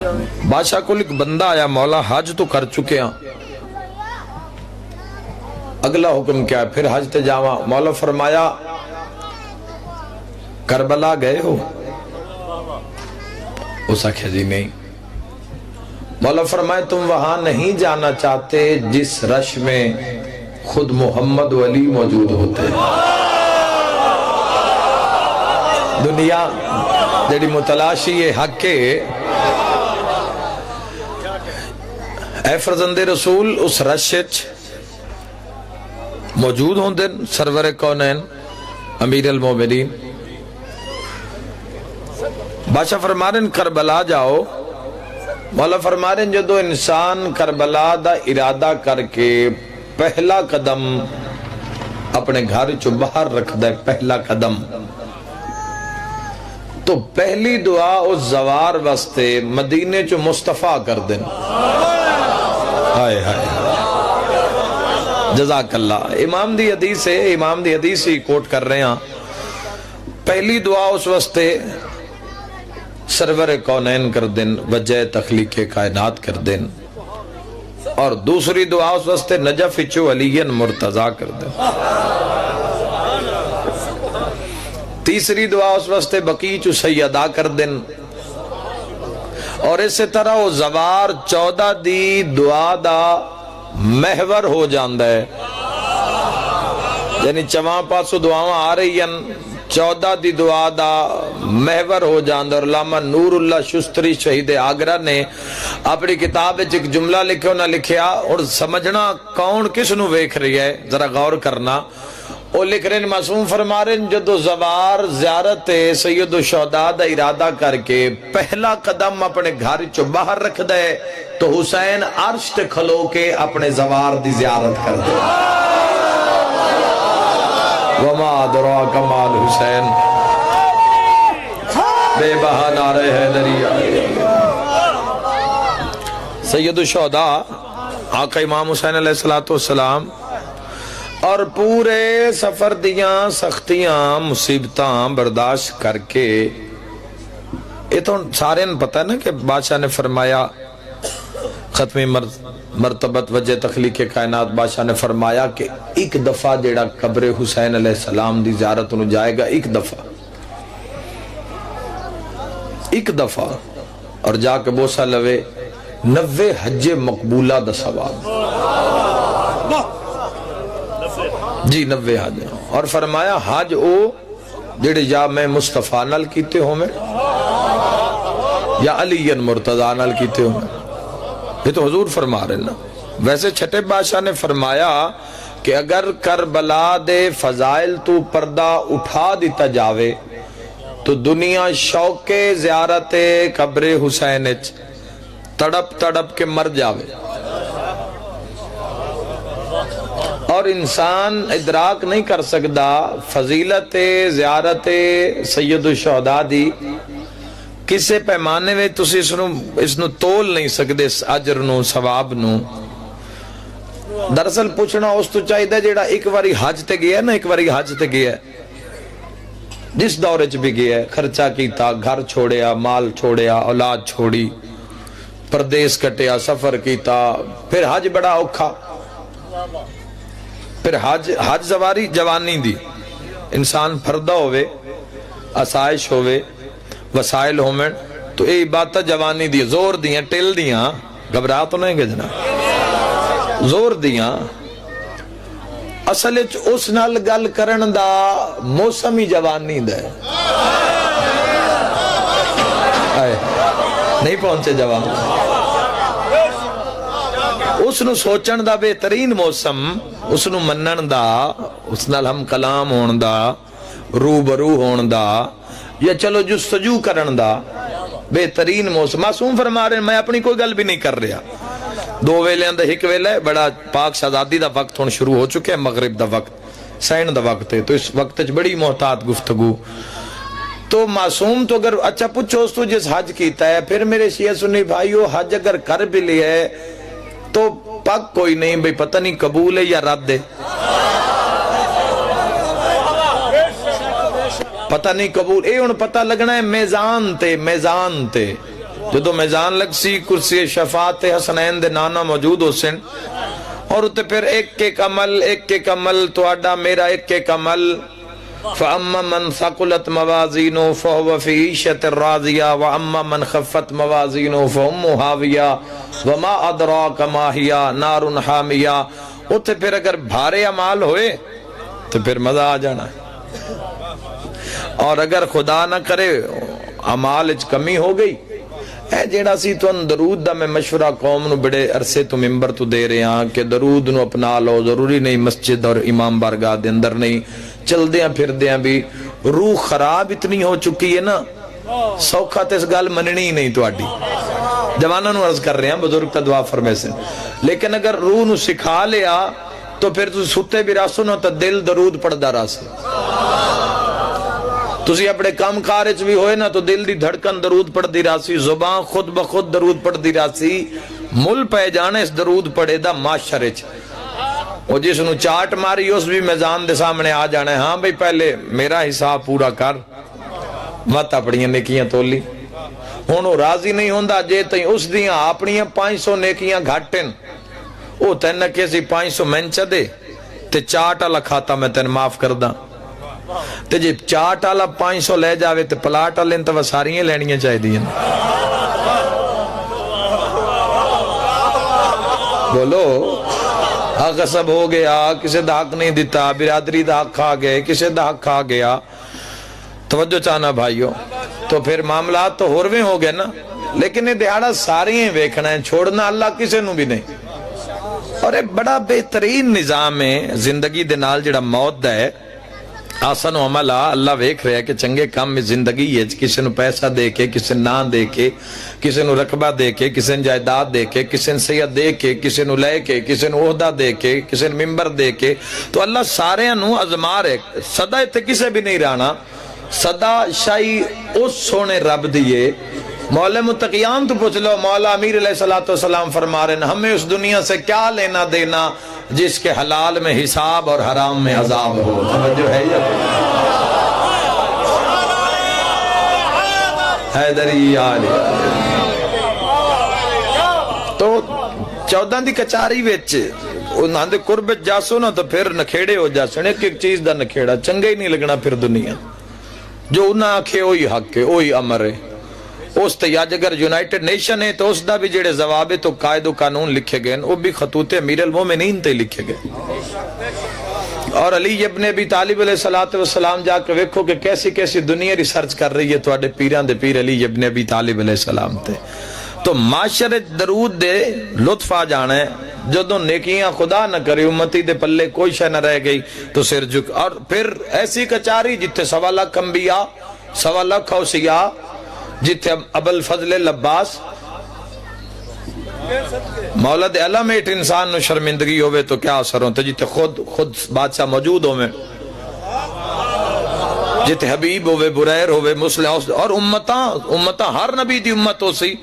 بادشاہ کو ایک بندہ آیا، مولا حج تو کر چکے ہیں، اگلا حکم کیا ہے؟ پھر حج تے جاواں؟ مولا فرمایا کربلا گئے ہو؟ اس آکھیا جی نہیں۔ مولا فرمایا تم وہاں نہیں جانا چاہتے جس رش میں خود محمد و علی موجود ہوتے ہیں۔ دنیا جڑی متلاشی حق کے اے فرزند رسول اس رشچ موجود ہوں دن سرور کونین امیر المومنین۔ بادشاہ فرما رہے ہیں کربلا جاؤ۔ مولا فرما رہے ہیں جدو انسان کربلا دا ارادہ کر کے پہلا قدم اپنے گھر چو باہر رکھ دے، پہلا قدم، تو پہلی دعا اس زوار واسطے مدینے چو مصطفیٰ کر دیں۔ ہائے ہائے جزاک اللہ۔ امام دی حدیث ہے، امام دی حدیث ہی کوٹ کر رہے ہیں۔ پہلی دعا اس واسطے سرور کونین کر دیں، وجہ تخلیق کائنات کر دیں، اور دوسری دعا اس واسطے نجف چو علی مرتضی کر دیں، تیسری دعا اس واسطے بقی چو سیدہ کر دیں، اور اسی طرح وہ زوار 14 دی دعا دا محور ہو جاندہ ہے، یعنی چواں پاسو دعاواں آ رہی ہیں، 14 دی دعا دا محور ہو جاندہ۔ اور علامہ نور اللہ شستری شہید آگرہ نے اپنی کتاب ایک جملہ لکھے نہ لکھیا، اور سمجھنا کون کس نو ویکھ رہی ہے ذرا غور کرنا۔ وہ لکھ رہے ہیں معصوم فرما رہے ہیں جدو زوار زیارت سید الشہداء دا ارادہ کر کے پہلا قدم اپنے گھر چو باہر رکھ دے تو حسین عرش تے کھلو کے اپنے زوار دی زیارت کر دے۔ وما ادراک مال حسین بے بہا نعرہ حیدری آئے۔ سید الشہداء آقا امام حسین علیہ السلام اور پورے سفر دیاں سختیاں مصیبتاں برداشت کر کے، یہ تو سارے نے پتہ ہے نا کہ بادشاہ نے فرمایا ختمی مرتبت وجہ تخلیق کائنات، بادشاہ نے فرمایا کہ ایک دفعہ جیڑا قبر حسین علیہ السلام دی زیارت انہوں جائے گا، ایک دفعہ اور جا کے بوسہ لوے 90 حج مقبولہ دا ثواب، جی 90 حج، اور فرمایا حج او جڑے یا میں مصطفیٰ نال کیتے ہوں میں یا علی مرتضی نال کیتے ہوں میں، یہ تو حضور فرما رہے نا۔ ویسے چھٹے بادشاہ نے فرمایا کہ اگر کربلا دے فضائل تو پردہ اٹھا دیتا جاوے تو دنیا شوق زیارت قبر حسین تڑپ تڑپ کے مر جاوے، اور انسان ادراک نہیں کر سکتا فضیلت زیارت سید الشہداء دی کسے پیمانے میں تسی اس نو تول نہیں سکتے، اس اجر نو ثواب نو۔ دراصل پوچھنا اس تو چاہیے دا جیڑا ایک واری حج تے گیا نا، ایک واری حج تے گیا جس دورے چ بھی گیا، خرچہ کیتا، گھر چھوڑیا، مال چھوڑیا، اولاد چھوڑی، پردیس کٹیا، سفر کیتا، پھر حج بڑا اوکھا، پھر حج زواری جوانی دی، انسان پردہ ہوئے، آسائش ہوئے، وسائل ہومن، تو اے بات جوانی دی زور دیاں ٹل دیاں، گھبرا تو نہیں گجنا، زور دیاں اصل اس نال گل کرن دا موسمی جوانی دا نہیں پہنچے جوان، اس نو سوچن دا بہترین موسم، اس نو منن دا، اس نال ہم کلام ہون دا، روبرو ہون دا، یا چلو جستجو کرن دا بہترین موسم۔ معصوم فرما رہے ہیں میں اپنی کوئی گل بھی نہیں کر رہا، 2 ویلے اندر ایک ویلہ ہے، بڑا پاک شہزادی دا وقت ہون شروع ہو چکے ہیں، مغرب دا وقت، سین دا وقت ہے، تو اس وقت بڑی محتاط گفتگو۔ تو معصوم تو اگر اچھا پوچھو اس تو جس حج کیتا ہے، پھر میرے شیعہ سنی بھائیو حج اگر کر بھی لیا ہے تو پک کوئی نہیں بھئی پتہ نہیں قبول ہے یا رد ہے، پتہ نہیں قبول، اے ان پتہ لگنا ہے میزان تے جدو میزان لگ سی کرسی شفاعت حسنین دے نانا موجود ہو سن اور اتے پھر ایک عمل تو آڈا میرا ایک عمل فَأَمَّا مَنْ ثَقُلَتْ مَوَازِينُهُ فَهُوَ فِي عِيشَةٍ رَاضِيَةٍ وَأَمَّا مَنْ خَفَّتْ مَوَازِينُهُ فَأُمُّهُ هَاوِيَةٌ وَمَا أَدْرَاكَ مَا هِيَ نَارٌ حَامِيَةٌ اتے پھر اگر بھارے عمال ہوئے تو پھر مزہ آ جانا ہے، اور اگر خدا نہ کرے عمال اچ کمی ہو گئی اے جیڑا سی تو درود دا میں مشورہ قوم نو بڑے عرصے تو ممبر تو دے رہے ہیں کہ درود نو اپنا لو، ضروری نہیں مسجد اور امام بارگاہ دے اندر نہیں، چل دیاں پھر دیاں بھی روح خراب اتنی ہو چکی ہے نا، سوکھا تے اس گال مننی نہیں تو آڈی جوانہ نو عرض کر رہے ہیں، بزرگ تا دعا فرمے سے، لیکن اگر روح نو سکھا لیا تو پھر تو ستے بھی راسو نو تا دل درود پڑھ دا راسو، تسی اپنے کام کارج بھی ہوئے نا تو دل دی دھڑکن درود پڑھ دی راسی، زبان خود بخود درود پڑھ دی راسی، مل پہ جانے اس درود پڑھے دا معاشرچ، وہ جس نو چاٹ ماری اس بھی میزان دے سامنے آ جانے، ہاں بھئی پہلے میرا حساب پورا کر، مت اپنیاں نیکیاں تولی، ہونو راضی نہیں ہوندہ جے تئیں اس دیاں اپنیاں 500 نیکیاں گھٹن، او تین کیسی 500 منچہ دے تے چاٹ اللہ کھاتا میں تین معاف کردہ، تے جی چاٹ آلا 500 لے جاوے تے پلاٹ آلے انتو ساریاں لینیاں چاہی دیا، بولو غصب ہو گیا، کسے دا حق نہیں دیتا، برادری دا حق کھا گئے، کسے دا حق کھا گیا، توجہ چاہنا بھائیو، تو پھر معاملات تو ہورویں ہو گئے نا، لیکن یہ دیہاڑا ساریاں ویکھنا ہے، چھوڑنا اللہ کسے نو بھی نہیں، اور ایک بڑا بہترین نظام ہے زندگی دے نال جڑا موت دا ہے، آسن و عملہ اللہ ویکھ رہے ہے کہ چنگے کام میں زندگی ہے، کسی نو پیسہ دے کے، کسی نہ دے کے، کسی نو رقبہ دے کے، کسی نو جائیداد دے کے، کسی نو سید دے کے، کسی نو لے کے، کسی نو عہدہ دے کے، کسی نو ممبر دے کے، تو اللہ سارے نو ازمار ہے، صدا تے کسے بھی نہیں رانا، صدا شاہی اس سونے رب دیئے، مولا متقیان تو پوچھ لو، مولا امیر علیہ السلام فرما رہے ہیں ہمیں اس دنیا سے کیا لینا دینا جس کے حلال میں حساب اور حرام میں عذاب ہو، توجہ ہے یا حیدری آلی تو 14 دی کچاری ویچے انہاں دے قربت جاسو نا تو پھر نکھیڑے ہو جاسو، ایک چیز دا نکھیڑا چنگے ہی نہیں لگنا پھر دنیا، جو انہاں آکھے وہی حق ہے وہی امر ہے، اس تیاج اگر یونائٹڈ نیشن ہے تو اس دا بھی جڑے ضوابط و قائد و قانون لکھے گئے وہ بھی خطوط امیر المومنین تے لکھے گئے، اور علی ابن ابی طالب علیہ السلام جا کے ویکھو کہ کیسی کیسی دنیا ریسرچ کر رہی ہے تو اڈے پیران دے پیر علی ابن ابی طالب علیہ السلام تے، تو معاشرے درود دے لطف آ جانا ہے، جدوں نیکیاں خدا نہ کرے امتی دے پلے کوئی شے نہ رہ گئی تو سر جھک، اور پھر ایسی کچاری جتے 1.25 لاکھ انبیاء 1.25 لاکھ اوصیاء، جتے ابو الفضل لباس مولد علم ایٹ انسان نو شرمندگی ہوئے تو کیا اثر ہوتا، جتے خود بادشاہ موجود ہوئے، جتے حبیب ہوئے، بریر ہوئے، مسلم اور امتاں ہر نبی دی امت ہو سی،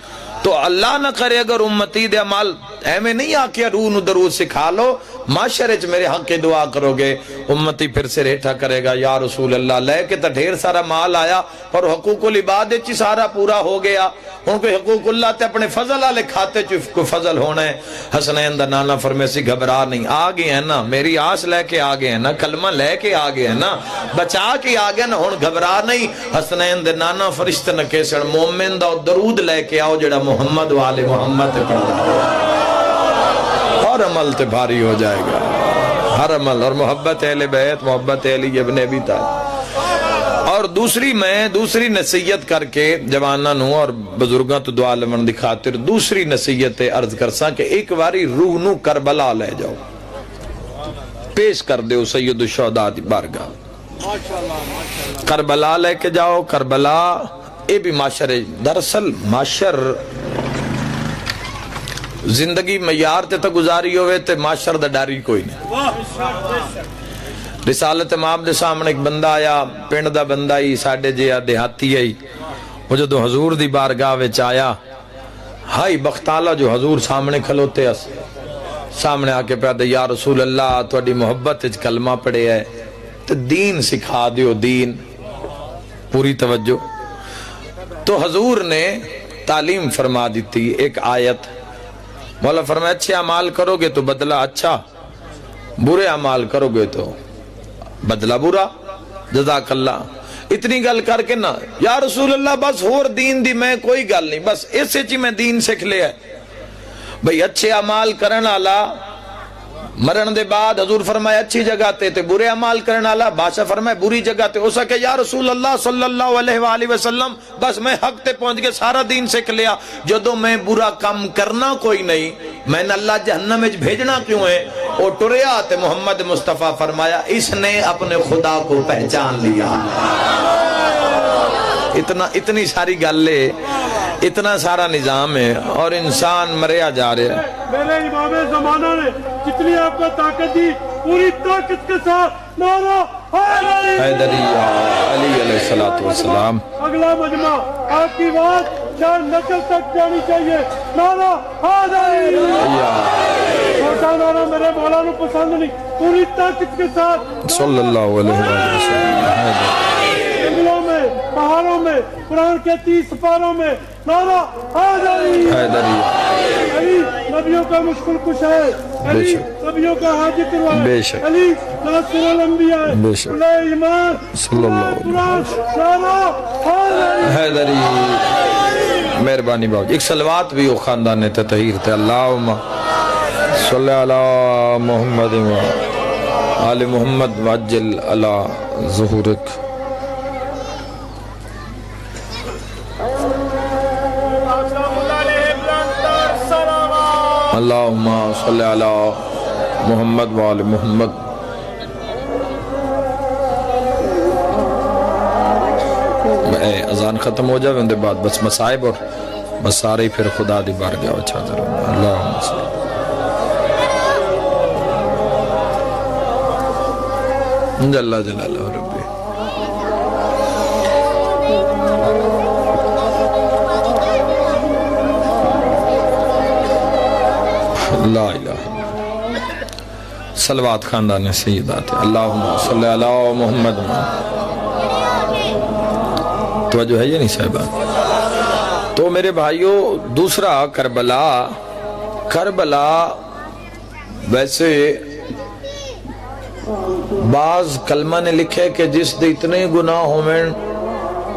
تو اللہ نہ کرے اگر امتی دے عمال ایمیں نہیں آکیا روح نو درود سکھا لو، معاشرے میرے حق کے دعا کرو گے، امتی پھر سے ریٹھا کرے گا یا رسول اللہ، لے کے تا ڈھیر سارا مال آیا اور حقوق العباد چی سارا پورا ہو گیا، ان کو حقوق اللہ تے اپنے فضل آلے کھاتے چی کو فضل ہونا ہے، حسنین دا نانا فرمے سی گھبرا نہیں، آگے ہیں نا میری آس لے کے آگے ہیں نا، کلمہ لے کے آگے ہیں نا، بچا کے آگے نا، ہون گھبرا نہیں، حسنین دے نانا فرشت نہ کیسڑ مومن دا درود لے کے آؤ جڑا محمد والے محمد پڑھا، اور عمل تے بھاری ہو جائے گا، ہر عمل، اور محبت اہل بیت، محبت علی ابن ابی طالب، اور دوسری نصیحت کر کے جوانہ نو اور بزرگاں تو دعا لمن دی خاطر دوسری نصیحت عرض کرساں کہ ایک باری روح نو کربلا لے جاؤ، پیش کر دیو سید الشہداء دی بارگاہ، کربلا لے کے جاؤ، کربلا اے بھی معاشر، دراصل معاشر زندگی معیار تے تا گزاری ہوئے تے معاشر دا ڈاری کوئی نہیں، رسالت امام دے سامنے ایک بندہ آیا، پنڈ دا بندہ ہی، ساڑھے جیا دیہاتی ہے، وہ جدو حضور دی بارگاہ وچ آیا، ہائی بختالہ جو حضور سامنے کھلوتے اس سامنے آکے پیادے یا رسول اللہ توڑی محبت اچ کلمہ پڑے ہے تو دین سکھا دیو، دین پوری توجہ، تو حضور نے تعلیم فرما دیتی ایک آیت. مولا فرمایا اچھے اعمال کرو گے تو بدلہ اچھا, برے اعمال کرو گے تو بدلہ برا. جزاک اللہ. اتنی گل کر کے نا یا رسول اللہ بس ہور دین دی میں کوئی گل نہیں, بس اسے چی میں دین سکھ لیا ہے بھئی. اچھے اعمال کرن والا مرن دے بعد حضور فرمائے اچھی جگہ تے برے عمال کرنے والا بادشاہ فرمائے بری جگہ تے. اس کہ یا رسول اللہ صلی اللہ علیہ وآلہ وسلم بس میں حق تے پہنچ کے سارا دین سیکھ لیا, جدو میں برا کام کرنا کوئی نہیں میں نے اللہ جہنم میں بھیجنا کیوں ہے. وہ ٹریا تے محمد مصطفیٰ فرمایا اس نے اپنے خدا کو پہچان لیا. اتنی ساری گل ہے, اتنا سارا نظام ہے اور انسان مریا جا رہا ہے. میرے امام زمانہ نے جتنی آپ کو طاقت دی پوری طاقت کے ساتھ نعرہ حیدری علی علیہ السلام. اگلا مجمع آپ کی بات چار نسل تک جانی چاہیے. نعرہ حیدری. چھوٹا نعرہ میرے مولا نو پسند نہیں, پوری طاقت کے ساتھ صلی اللہ علیہ وسلم. جنگلوں میں پہاڑوں میں قرآن کے 30 پاروں میں نعرہ حیدری. علی نبیوں کا مشکل کشا ہے, علی نبیوں کا حاجت روا ہے, علی ناصر الانبیاء ہے, علیہ ایمان صلی اللہ علیہ حیدری. مہربانی باؤ ایک صلوات بھی ہو خاندان تطہیر تے. اللہم صلی علی محمد و آل محمد وعجل علی ظہورک. اللہم صلی علی محمد و آل محمد. اذان ختم ہو جائے ان دے بعد بس مصائب اور بس سارے پھر خدا دی بارگاہ اچھا ضرور. اللہم صلی جل جلالہ ربی. لا الہ صلوات خاندان سیدات. اللہم صلی علی محمد. توجہ ہے یہ نہیں صاحبہ. تو میرے بھائیوں دوسرا کربلا ویسے بعض کلمہ نے لکھے کہ جس دے اتنے گناہ ہوئیں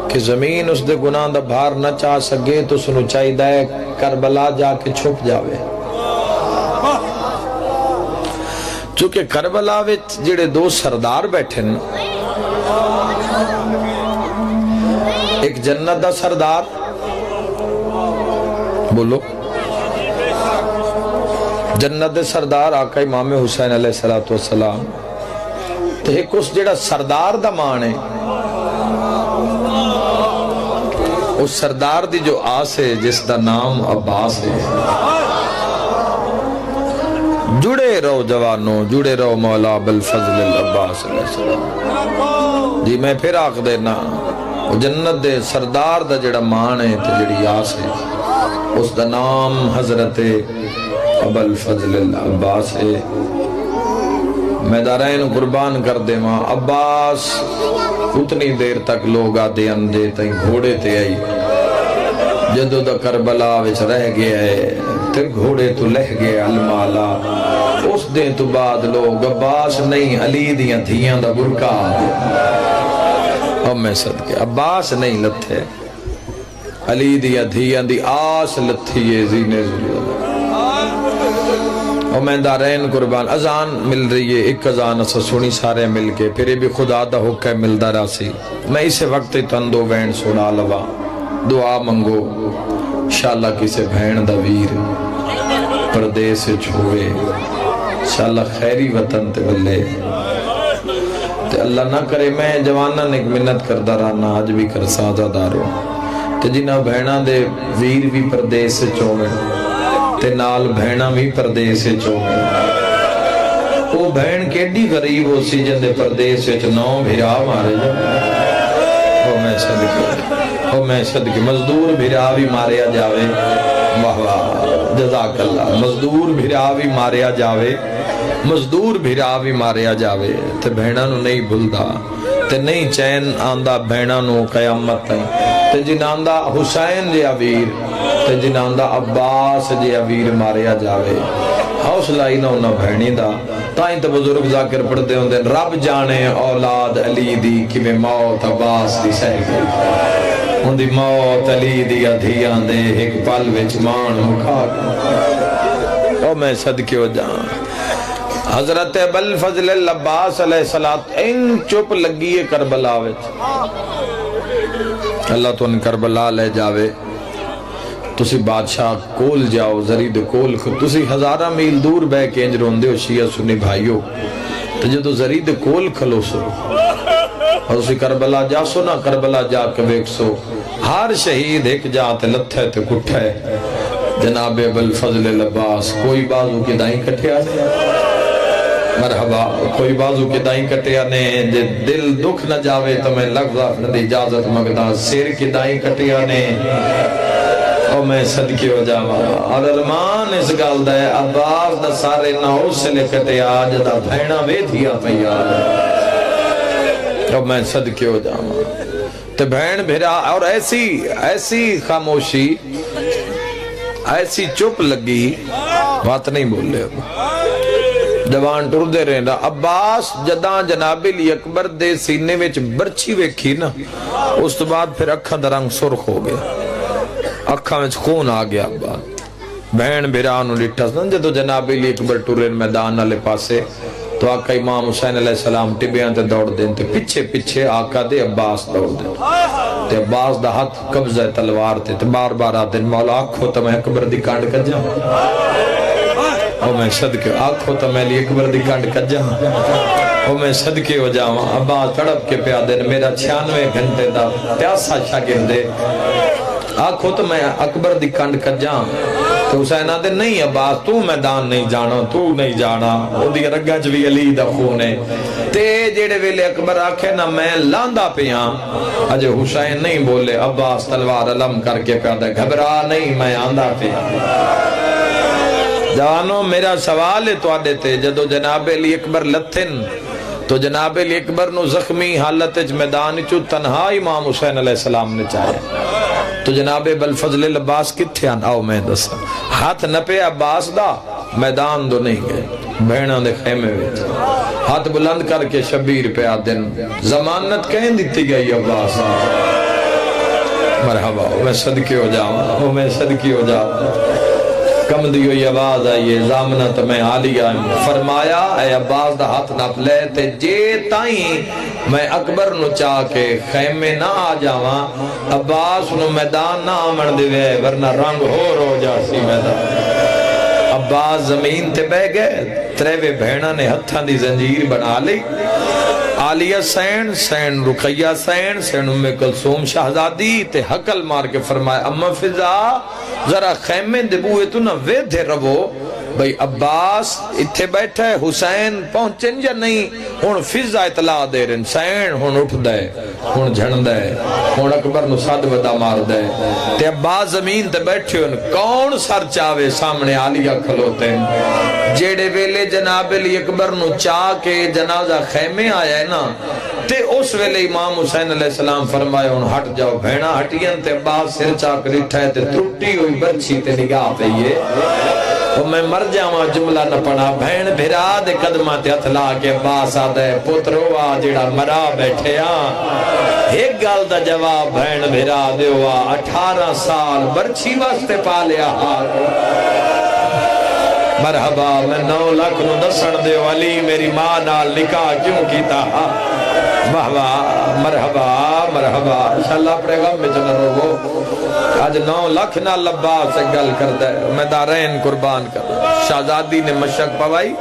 کہ زمین اس دے گناہ دا بھار نہ چاہ سکے تو سنو چاہی دائے کربلا جا کے چھپ جاوے. چونکہ کربلا وچ جڑے دو سردار بیٹھے نا, ایک جنت دا سردار بولو جنت دے سردار آقا امام حسین علیہ السلام, تو ایک اس جڑا سردار دا مان ہے اس سردار دی جو آس ہے جس دا نام عباس ہے. جڑے رہو جوانوں, جڑے رہو مولا بالفضل العباس علیہ السلام. جی میں پھر آکھ دینا جنت دے سردار دا جڑا مان ہے تے جڑی آس ہے اس دا نام حضرت ابوالفضل العباس ہے. میں دارین قربان کر دے ماں عباس. اتنی دیر تک لوگ آتے اندے تائیں گھوڑے تے آئی, جدو دا کربلا وچ رہ گیا ہے تے گھوڑے تو لہ گیا المالا. اس دن تو بعد لوگ عباس نہیں علی دیاں دھیاں دا برکا. اور میں صدقے عباس نہیں لتھے علی دیاں دھیاں دی آس لتھیے زینے ضرور. اور میں دارین قربان اذان مل رہی ہے, ایک اذان اسا سنی سارے مل کے, پھر بھی خدا دا حکم ملدا راسی. میں اسے وقت تندو بین سنا لوا دعا منگو انشاءاللہ کسے بہن دا ویر پردیس چھوئے انشاءاللہ خیری وطن تے بلے. تے اللہ نہ کرے میں جوانہ نے منت کردہ رہنا آج بھی کر سازہ دارو تے جنہ بہنہ دے ویر بھی پردیس چھوئے تے نال بہنہ بھی پردیس چھوئے. وہ بہن کیڈی غریب ہو سی جن دے پردیس چھو نو بھیرا مارے جا. میں صدقے مزدور بھیرا بھی ماریا جاوے. واہ واہ جزاک اللہ. مزدور بھیرا بھی ماریا جاوے, مزدور بھیرا بھی ماریا جاوے تے بہنہ نو نہیں بھلدا تے نہیں چین آندہ بہنہ نو قیامت تائیں. تے جنہاں دا حسین جے ویر تے جنہاں دا عباس جے ویر ماریا جاوے حوصلہ ہی نہ ہونا بھینی دا تائیں تے بزرگ ذاکر پڑھتے ہوندے رب جانے اولاد علی دی کہ میں موت عباس دی سہ گئی ان دی موت علی دی ادھیاں دے ایک پل وچ مان مکھا او میں صدقے ہو جان حضرت ابوالفضل العباس علیہ السلام ان چپ لگی ہے کربلا وچ اللہ تو ان کربلا لے جاوے تسی بادشاہ کول جاؤ زرید کول تسی ہزارہ میل دور بے کے انج روندے ہو شیعہ سنی بھائیو تو جدو زرید کول کھلو سو اور اسی کربلا جا سو نا کربلا جا کے بیک سو ہر شہید ایک جاتے لتھے تے کٹھے جناب ابوالفضل العباس کوئی بازو کی دائیں کٹھے آنے مرحبا کوئی بازو کی دائیں کٹھے آنے دل دکھ نہ جاوے تو میں لفظہ ندی اجازت مگدہ سیر کی دائیں کٹھے آنے او میں صدقے ہو جاوا اور ارمان اس گل دے عباس دا سارے ناؤ سے لے کٹے آج دا بھینا وے دیا پیار او میں صدقے ہو جاوا تے بھین بھیرا اور ایسی خاموشی ایسی چپ لگی بات نہیں بول لے جوان ٹر دے رہے نا عباس جداں جناب علی اکبر دے سینے وچ برچی ویکھی نا اس تو بعد پھر اکھاں دا رنگ سرخ ہو گیا اکھاں وچ خون آ گیا بہن بھرانو لٹھا سن جدو جناب علی اکبر ٹورین میدان والے پاسے تو آقا امام حسین علیہ السلام ٹبیاں تے دوڑ دیں تے پیچھے پیچھے آقا دے عباس دوڑ دیں تے عباس دا ہاتھ قبضہ تلوار تے بار بار آتے مولا آنکھو تو میں اکبر دی کانڈ کر جاؤں او میں صدقے آنکھو تو میں علی اکبر دی کانڈ کر جاؤں او میں صدقے ہو جاؤں عباس تڑپ کے پیا دے میرا 96 گھنٹے دا پیاسا شاگرد دے آنکھو تو میں اکبر دی کنڈ کر جاؤں تو حسین آدھے نہیں عباس تو میدان نہیں جانا تو نہیں جانا او دی رگا جوی علی دا خونے تے جیڑے ویلے اکبر آکھے نا میں لاندہ پیاں اجے حسین نہیں بولے عباس تلوار علم کر کے پیادہ گھبرا نہیں میں آندہ پیاں جوانوں میرا سوال ہے تو آدھے تے جدو جناب علی اکبر لتھن تو جناب علی اکبر نو زخمی حالت میدان چو تنہا امام حسین علیہ السلام نے چاہے تو جناب ابوالفضل العباس کتھے آن آؤ میں دسا ہاتھ نپے عباس دا میدان دو نہیں گئے بہنوں دے خیمے ویچ ہاتھ بلند کر کے شبیر پہ آدن ضمانت کہیں دیتی گئی عباس مرحبا میں صدقے ہو جاؤں میں صدقے ہو جاؤں کم دی ہوئی آواز آئیے زامنت میں عالیہ فرمایا اے عباس دا ہاتھ نپ لے تے جے تائیں میں اکبر نو چاہ کے خیمے نہ آ جاواں عباس نو میدان نہ آمن دے وے ورنہ رنگ ہو جاسی میدان عباس زمین تے بہ گئے تریوے بھیڑا نے ہتھاں دی زنجیر بنا لی عالیہ سین رقیہ سین ام کلثوم شہزادی تے حقل مار کے فرمایا اما فضا ذرا خیمے دے بوئے تو نہ ویدھے رہو بھئی عباس اتھے بیٹھے حسین پہنچن یا نہیں ہون فضا اطلاع دے رہن سین ہون اٹھ دے ہون جھن دے ہون اکبر نو صد ودا مار دے تے عباس زمین تے بیٹھے ہون کون سر چاوے سامنے عالیہ کھلوتے ہیں جیڑے ویلے جناب علی اکبر نو چاہ کے جنازہ خیمے آیا ہے نا تے اس ویلے امام حسین علیہ السلام فرمائے ہون ہٹ جاؤ بھینا ہٹین تے عباس سر چاہ کر اٹھائے تے ترٹی ہوئی برچی تے نگاہ پہ یہ میں مر جاواں جملہ نہ پڑھا بہن بھرا دے قدمہ تے ہتھ لا کے عباس آدھے پترو آ جڑا مرا بیٹھے ایک گل دا جواب بہن بھرا دے ہوا 18 سال برچی واسطے پا لیا مرحبا میں 9 لاکھ نو دسن دے والی میری ماں نال نکاح کیوں کیتا مرحبا مرحبا انشاءاللہ اپنے غم میں چلا رہو آج 9 لاکھ نہ لبا سے گل کر دے میں دارین قربان کر شہزادی نے مشک پوائی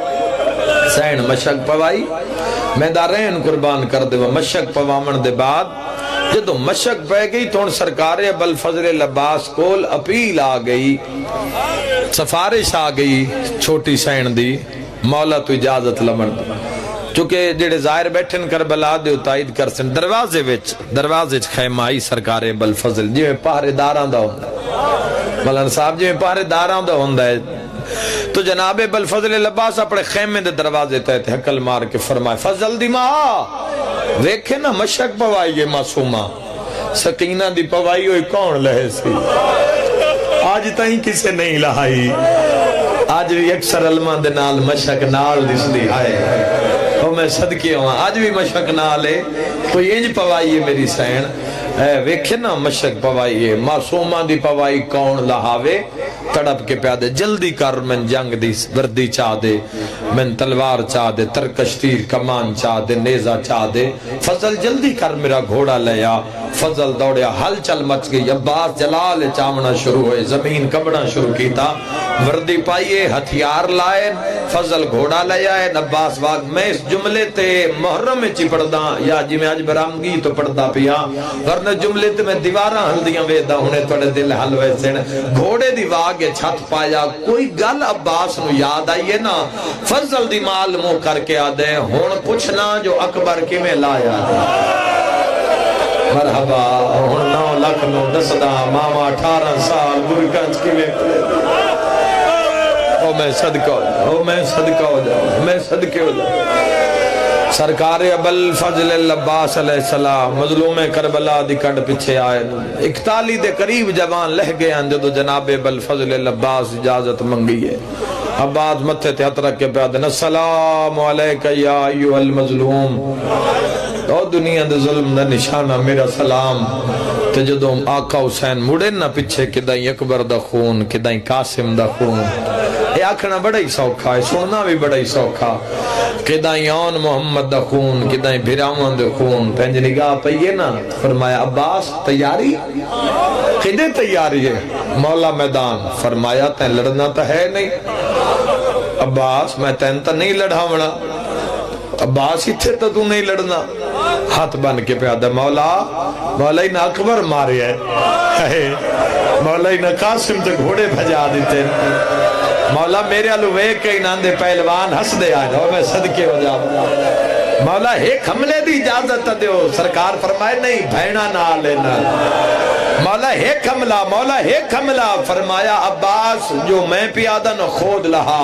سین مشک پوائی میں دارین قربان کر دے مشک پوامن دے بعد جدو مشک پہ گئی تو سرکار ابوالفضل العباس کول اپیل آ گئی سفارش آ گئی چھوٹی سین دی مولا تو اجازت لمن چونکہ جڑے ظاہر بیٹھن کربلا دے تائید کر سن دروازے خیمہ آئی سرکار ابوالفضل جی میں پہرے داراں دا ہوندا ہے مولانا صاحب جی میں پہرے داراں دا ہوندا ہے تو جناب ابوالفضل العباس اپنے خیمے دے دروازے تحت حقل مار کے فرمائے فضل دی ماں ویکھے نا مشک پوائیے معصومہ سکینہ دی پوائی ہوئی کون لہے سی آج تائیں کسے نہیں لہائی آج بھی اکثر علماء دے نال مشک نال دس دی آئے تو میں صدقے ہوں آج بھی مشک نال ہے کوئی انج پوائی ہے میری سین ویکھے نا مشک پوائی ہے معصومہ دی پوائی کون لہاوے تڑپ کے پیادے جلدی کر من جنگ دی وردی چاہ دے من تلوار چاہ دے ترکش تیر کمان چاہ دے نیزہ چاہ دے فضل جلدی کر میرا گھوڑا لیا فضل دوڑیا ہل چل مچ گئی عباس جلال چامنا شروع ہوئے زمین کبڑا شروع کیتا وردی پائیے ہتھیار لائے فضل گھوڑا لیا ہے عباس واقع میں اس جملے تے محرم میں چی پڑھ دا یا جی میں آج برامگی تو پڑھ دا پیا ورنہ جملے تے میں دیواراں ہلدیاں ویدہ ہونے توڑے دل حلوے سین گھوڑے دی واقع چھت پایا کوئی گل عباس نو یاد آئیے نا فضل دی مال مو کر کے آدھے ہون پوچھنا جو اکبر کی میں لایا مرحبا ہون 9 لاکھ 10 دا ماما 18 سال برکنچ کی میں میں صدقہ ہو جاؤں میں صدقہ ہو جاؤں میں صدقے ہو جاؤں سرکار ابل فضل العباس علیہ السلام مظلوم کربلا دی کنڈ پچھے آئے 41 دے قریب جوان لہ گئے ہیں جو جناب ابل فضل العباس اجازت منگی ہے عباس متھے تے ہتھ رکھ کے پیادن السلام علیکہ یا ایوہ المظلوم او دنیا دے ظلم دا نشانہ میرا سلام تے جدوں آقا حسین مڑے نہ پچھے کدائیں اکبر دا خون کدائیں قاسم دا خون یہ آکھنا بڑا ہی سوکھا ہے سننا بھی بڑا ہی سوکھا کدائیں آن محمد دا خون کدائیں بھرامان دا خون پہنج نگاہ پہیے نا فرمایا عباس تیاری کدے تیاری ہے مولا میدان فرمایا تین لڑنا تا ہے نہیں عباس میں تین تا نہیں لڑھا مڑا عباس ہی تھے تا تو نہیں لڑنا ہاتھ بن کے پیادہ مولا ہی نہ اکبر مارے ہے مولا ہی نہ قاسم تے گھوڑے بھجا دیتے مولا میرے علوے کئی ناندے پہلوان ہس دے آئے اور میں صدقے ہو جاؤں مولا ایک حملے دی اجازت دیو سرکار فرمائے نہیں بھینا نہ لینا مولا ایک حملہ فرمایا عباس جو میں پیادہ نہ خود لہا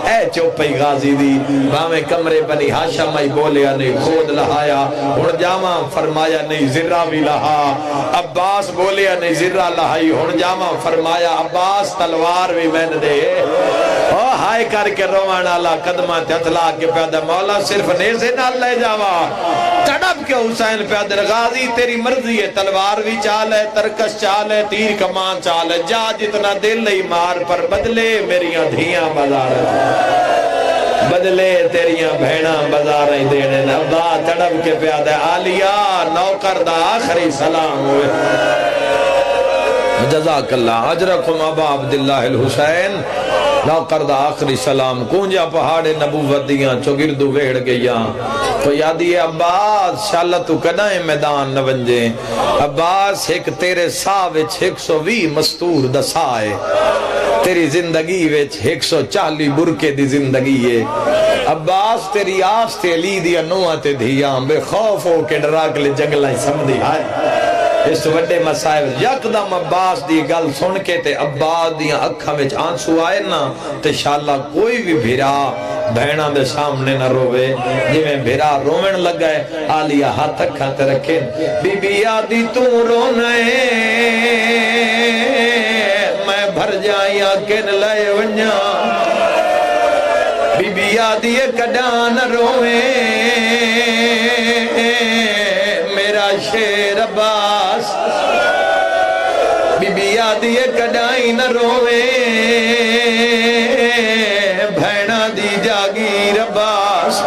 اے چوپئی غازی دی باویں کمرے بنی ہاشم آئی بولیا نہیں خود لہایا ہن جاما فرمایا نہیں ذرہ بھی لہا عباس بولیا نہیں ذرہ لہائی ہن جاما فرمایا عباس تلوار بھی میں دے او ہائے کر کے روان اللہ قدمہ تتلا کے پیادہ مولا صرف نیزے نہ لے جاوا تڑپ کے حسین پیادر غازی تیری مرضی ہے تلوار بھی چال ہے ترکش چال ہے تیر کمان چال ہے جا جتنا دل نہیں مار پر بدلے میریاں دھیاں بازار بدلے تیریاں بھینا بازار ہی دینے نبا تڑپ کے پیادہ آلیا نوکر دا آخری سلام ہوئے جزاک اللہ اجرکم ابا عبداللہ الحسین نوکر دا آخری سلام کونجا پہاڑے نبوت دیاں چوگردو ویڑ گئیاں تو یادی ہے عباس شاللہ تو کدائیں میدان نونجے عباس ایک تیرے سا وچ 120 مستور دسائے تیری زندگی وچ 140 برکے دی زندگی ہے عباس تیری آستے لی دیا نوہتے دھیاں بے خوف ہو کے ڈراک لے جنگلائیں سمدھی آئے اس وڈے مسائل یکدم عباس دی گل سن کے تے عباس دیاں اکھاں وچ آنسو آئے نا تے شاءاللہ کوئی بھی بھیرا بہنہ دے سامنے نہ روے جی میں بھیرا رومن لگائے آلیہ ہاتھ اکھاں تے رکھیں بی بی آدھی تو رونے میں بھر جائیا کن لائے ونجا بی بی آدھی کڈان روے میرا شیر عباس بی بی آدھی کڈائی نہ روے بھینا دی جاگیر عباس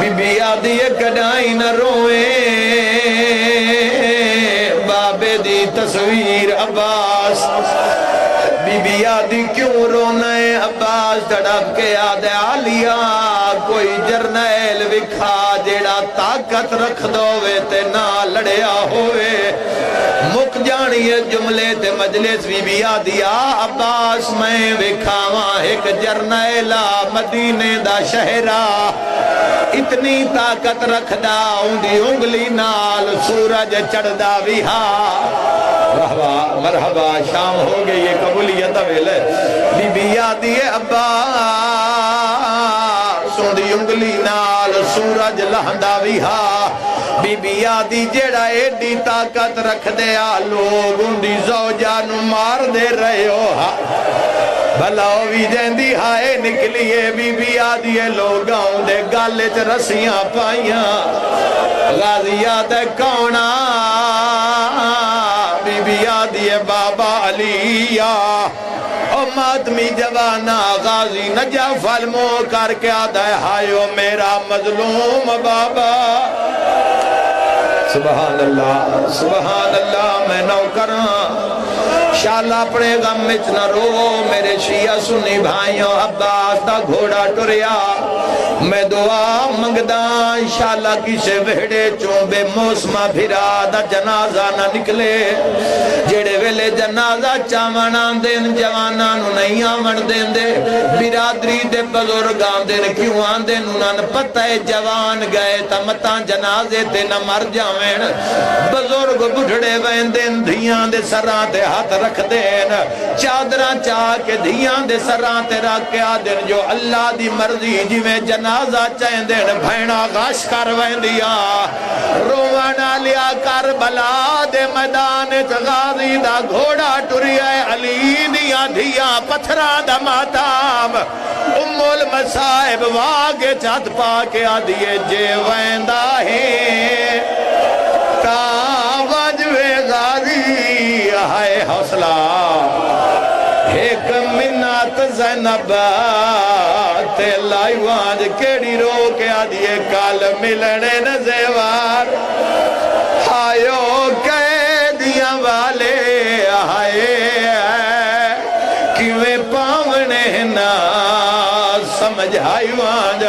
بی بی آدھی کڈائی نہ روے بابے دی تصویر عباس بی بی آدھی کیوں رونے عباس دڑپ کے آدھے آلیا کوئی جرنیل وکھا جیڑا طاقت رکھ دووے تے نہ لڑیا ہوئے مک جانی جملے تے مجلس بی بی آدھیا عباس میں وکھاواں ایک جرنیلہ مدینے دا شہرہ اتنی طاقت رکھ دا اندھی انگلی نال سورج چڑھ دا ویہا مرحبا شام ہو گئی یہ قبولیت ویلے بی بی آدھی عباس سوندی انگلی نال سورج لہندا ویہا بی بی آدھی جیڑا ایڈی طاقت رکھ دے لوگ اندی زوجہ نو مار دے رہے ہو بھلاو بھی جیندی ہائے نکلیے بی بی آدھی لوگاں دے گالچ رسیاں پائیاں غازیات کونا بی بی آدھی بابا علیہ او ماتمی جوانا غازی نجف المو کر کے آدھا ہے ہائیو میرا مظلوم بابا سبحان اللہ میں نوکران شالا پڑے غم مچ نہ رو میرے شیعہ سنی بھائیوں عباس دا گھوڑا ٹریا میں دعا منگدان شالا کسے وہڑے چون بے موسمہ بھرا دا جنازہ نہ نکلے جڑے ویلے جنازہ چاوانان دین جوانانو نہیں آمن دین دے برادری دے بزرگان دین کیوں آن دین انہاں پتہ ہے جوان گئے تا متاں جنازے تے نہ مر جاوین بزرگ بڑھڑے وین دین دھیاں دے سران تے ہاتھ رکھ دین چادران چاہ کے دھیاں دے سران تے رکھ کے آدین جو اللہ دی مرضی جی میں جنازہ چاہیں دین بھائنہ غاش کر وین دیا روانہ لیا کربلا دے میدان غازی دا گھوڑا ٹریا علی دیا دھیا پتھران دا ماتام ام المصائب واگے چاہت پا کے آدھیے جے ویندہ ہیں تاوجوے غازی آئے حوصلہ ایک منات زینب تے لائیوانج کیڑی رو کے آدھیے کال ملنے نزیوار آئیو قیدیاں والے آئے کیویں پاونے نا سمجھائی وانج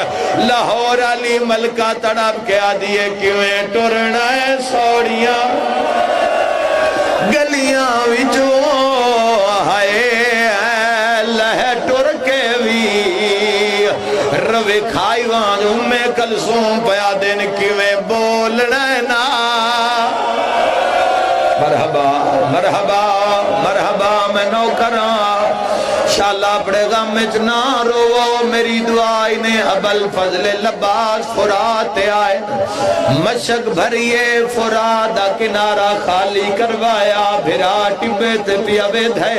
لاہور علی ملکہ تڑپ کے آدھیے کیویں ٹرنا ہے سوڑیاں گلیاں وچوں ہائے لہے ٹر کے بھی روے کھائی وانج میں کلثوم پیا دن کیویں بولنا نا مرحبا مرحبا مرحبا میں نوکران شالا پڑے غم اچ نہ رو میری دعائی نے ابل فضل لباس فرات آئے مشک بھریے فرات کنارہ خالی کروایا بھرا ٹبے تے پیا بیدھے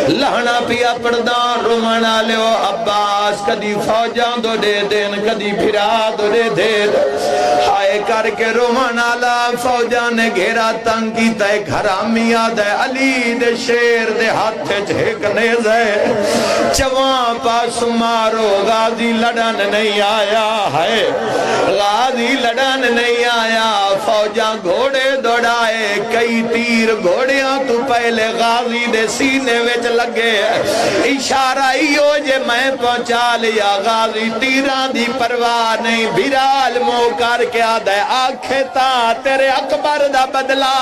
لہنا پیا پردان رومانا لیو عباس کدی فوجان دو دے دین کدی بھرا دو دے دین ہائے کر کے رومانا لا فوجان نے گھیرا تنگی تے گھرامی آدھے علی دے شیر دے ہاتھ جھیک نیزے چوان پاس مارو غازی لڑن نہیں آیا ہے غازی لڑن نہیں آیا فوجاں گھوڑے دوڑائے کئی تیر گھوڑیاں تو پہلے غازی دے سینے وچ لگے اشارہ ہیو جے میں پہنچا لیا غازی تیران دی پرواہ نہیں بھرال مو کر کے آدھے آنکھیں تا تیرے اکبر دا بدلا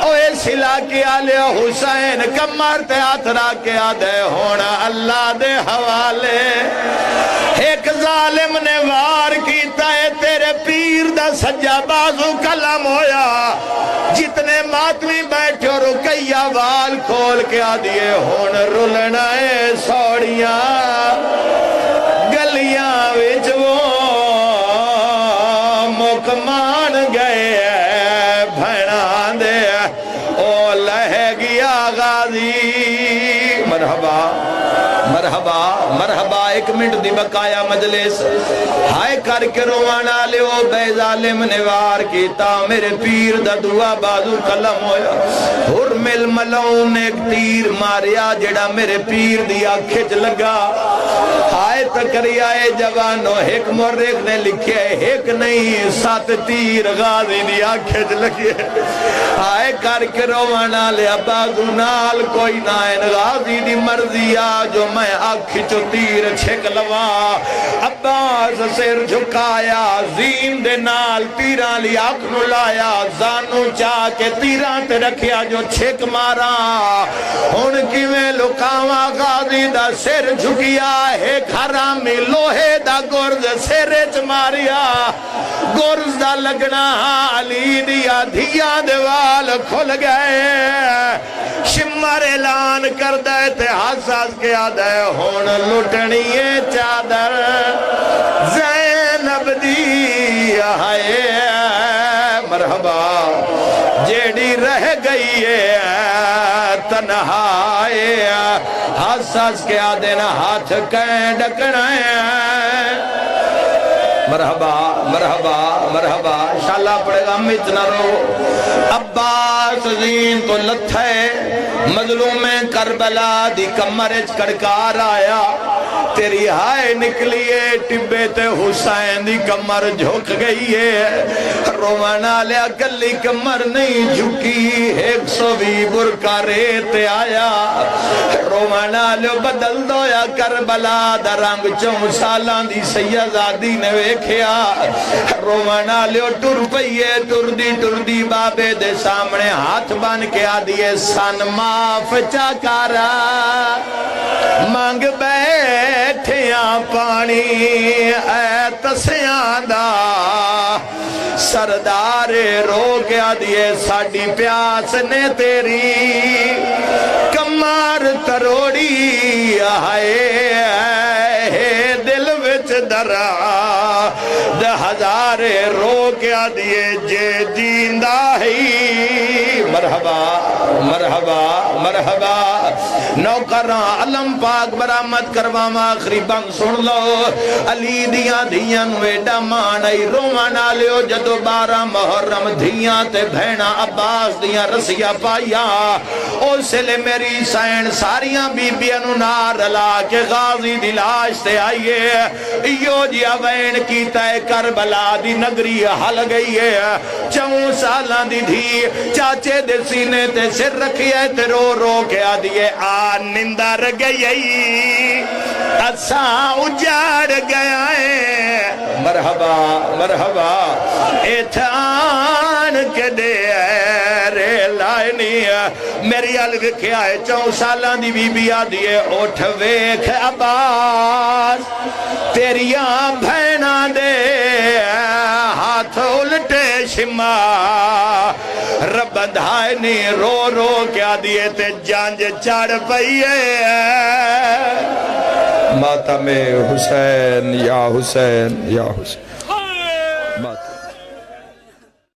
اوے سلا کیا لیا حسین کمر تے آترا کے آدھے ہونا اللہ دے حوالے ایک ظالم نے وار کیتا ہے تیرے پیر دا سجا بازو کلم ہویا جتنے ماتمی بیٹھے اور رکیہ وال کھول کے آدھیے ہون رلنا ہے سوڑیاں گلیاں وچ وہ مکمان گئے بھینان دے او لہ گیا غازی مرحبا مرحبا مرحبا ایک منٹ دی بقایا مجلس ہائے کر کے روانا لیو بے ظالم نوار کیتا میرے پیر دا دعا بازو قلم ہویا حرمل ملون ایک تیر ماریا جڑا میرے پیر دی آنکھیں لگا ہائے تکری آئے جوانو ایک مورک نے لکھے ایک نہیں 7 تیر غازی دی آنکھیں لگے ہائے کر کے روانا لیا بازو نال کوئی نائن غازی دی مرضی آ جو میں آنکھی چو تیر چھک لوا عباس سر جھکایا زین دے نال تیران لی آنکھ نو لایا زانو چاہ کے تیران تے رکھیا جو چھک مارا ان کی میں لکاوا غازی دا سر جھکیا ایک حرامی لوہے دا گرز سرچ ماریا گرز دا لگنا علی دیا دھیا دیوال کھل گئے شمر اعلان کر دے تے حساس کیا دے ہون لٹنی چادر زینب دی آئے جیڑی رہ گئی ہے تنہائے ہس ہس کے آدھے ہاتھ کہیں ڈکنا ہے مرحبا مرحبا مرحبا انشاءاللہ پڑے گا ہم اتنا رو عباس زین تو لتھے مظلوم کربلا دی کمرچ کڑکار آیا تیری ہائے نکلیے ٹبے تے حسین دی کمر جھک گئی ہے رومانا لیا گلی کمر نہیں جھکی 120 برکہ ریت آیا رومانا لیا بدل دو یا کربلا دا رنگ 4 سالان دی سیدزادی نے ویکھیا رومانا لیا ٹر پئیے ٹر دی بابے دے سامنے ہاتھ بن کے آدھیے سن معاف چاکارا مانگ بیٹھیاں پانی اے تسیاں دا سردار رو گیا دیے ساڑی پیاس نے تیری کمار تروڑی آئے دل وچ درا دہ ہزار رو گیا دیے جے جیندہ ہی مرحبا مرحبا مرحبا نوکران علم پاک برآمد کروام آخری بنگ سن لو علی دیاں دیاں ویڈا مانائی رومانا لیو جدو 12 محرم دیاں تے بھینا عباس دیاں رسیہ پایا او سلے میری سین ساریاں بی بیانو نار لا کے غازی دی لاش تے آئیے ایو جیا وین کیتا ہے کربلا دی نگری حل گئی ہے 4 سالان دی دھی چاچے دے سینے تے سر رکھی ہے تے رو رو کے آدھیے نندر گئی اساں اجاڑ گیا ہے مرحبا مرحبا ایتھان کے دے رے لائنی میری الگ کیا ہے 4 سالان دی بی بی آدھیے اٹھ ویکھ عباس تیریاں بھینا دے ہاتھ الٹے شما رب دھائنی رو رو کیا دیئے تے جانج چاڑ پئیے ماتم حسین یا حسین یا حسین